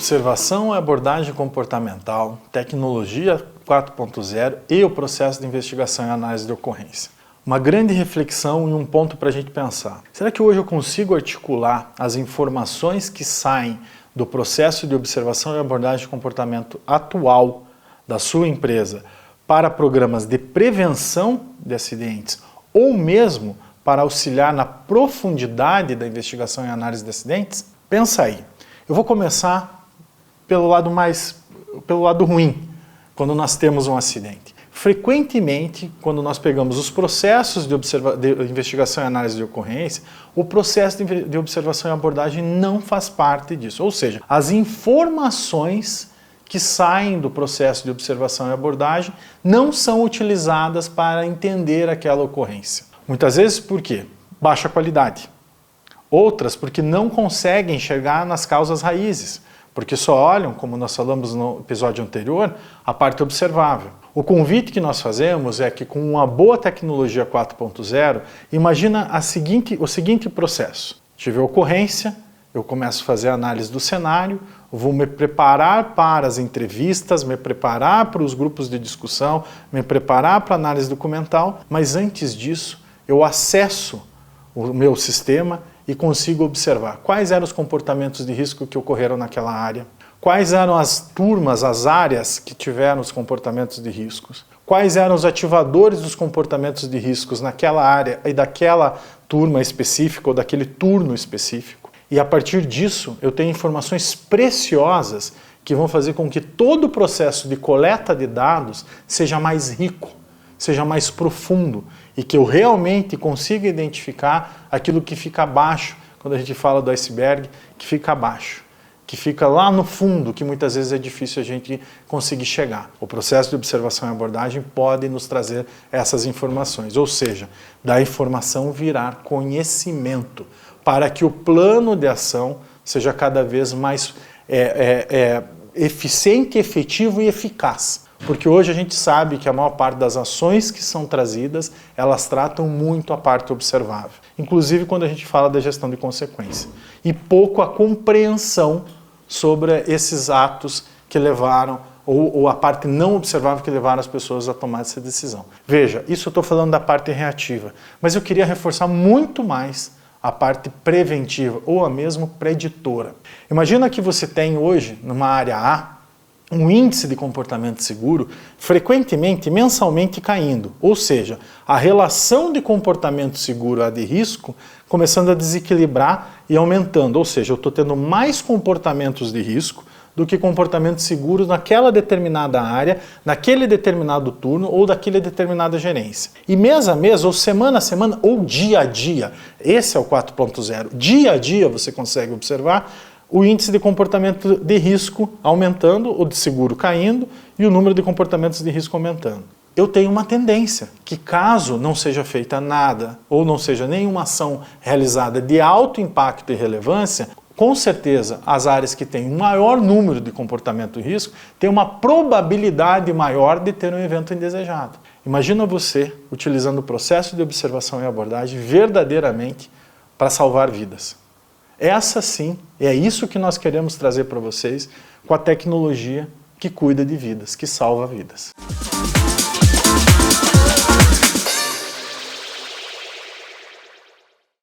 Observação e abordagem comportamental, tecnologia 4.0 e o processo de investigação e análise de ocorrência. Uma grande reflexão e um ponto para a gente pensar. Será que hoje eu consigo articular as informações que saem do processo de observação e abordagem de comportamento atual da sua empresa para programas de prevenção de acidentes ou mesmo para auxiliar na profundidade da investigação e análise de acidentes? Pensa aí. Eu vou começar pelo lado ruim, quando nós temos um acidente. Frequentemente, quando nós pegamos os processos de investigação e análise de ocorrência, o processo de observação e abordagem não faz parte disso. Ou seja, as informações que saem do processo de observação e abordagem não são utilizadas para entender aquela ocorrência. Muitas vezes por quê? Baixa qualidade. Outras porque não conseguem chegar nas causas raízes, porque só olham, como nós falamos no episódio anterior, a parte observável. O convite que nós fazemos é que com uma boa tecnologia 4.0, imagina o seguinte processo. Tive a ocorrência, eu começo a fazer a análise do cenário, vou me preparar para as entrevistas, me preparar para os grupos de discussão, me preparar para a análise documental, mas antes disso eu acesso o meu sistema e consigo observar quais eram os comportamentos de risco que ocorreram naquela área, quais eram as turmas, as áreas que tiveram os comportamentos de riscos, quais eram os ativadores dos comportamentos de riscos naquela área e daquela turma específica ou daquele turno específico. E a partir disso eu tenho informações preciosas que vão fazer com que todo o processo de coleta de dados seja mais rico, seja mais profundo e que eu realmente consiga identificar aquilo que fica abaixo, quando a gente fala do iceberg, que fica abaixo, que fica lá no fundo, que muitas vezes é difícil a gente conseguir chegar. O processo de observação e abordagem pode nos trazer essas informações, ou seja, da informação virar conhecimento, para que o plano de ação seja cada vez mais eficiente, efetivo e eficaz. Porque hoje a gente sabe que a maior parte das ações que são trazidas, elas tratam muito a parte observável. Inclusive quando a gente fala da gestão de consequência. E pouco a compreensão sobre esses atos que levaram, ou a parte não observável que levaram as pessoas a tomar essa decisão. Veja, isso eu estou falando da parte reativa, mas eu queria reforçar muito mais a parte preventiva, ou a mesmo preditora. Imagina que você tem hoje, numa área A, um índice de comportamento seguro frequentemente, mensalmente caindo. Ou seja, a relação de comportamento seguro a de risco começando a desequilibrar e aumentando. Ou seja, eu estou tendo mais comportamentos de risco do que comportamentos seguros naquela determinada área, naquele determinado turno ou daquela determinada gerência. E mês a mês, ou semana a semana, ou dia a dia, esse é o 4.0. Dia a dia você consegue observar o índice de comportamento de risco aumentando, o de seguro caindo e o número de comportamentos de risco aumentando. Eu tenho uma tendência que caso não seja feita nada ou não seja nenhuma ação realizada de alto impacto e relevância, com certeza as áreas que têm um maior número de comportamento de risco têm uma probabilidade maior de ter um evento indesejado. Imagina você utilizando o processo de observação e abordagem verdadeiramente para salvar vidas. Essa sim, é isso que nós queremos trazer para vocês com a tecnologia que cuida de vidas, que salva vidas.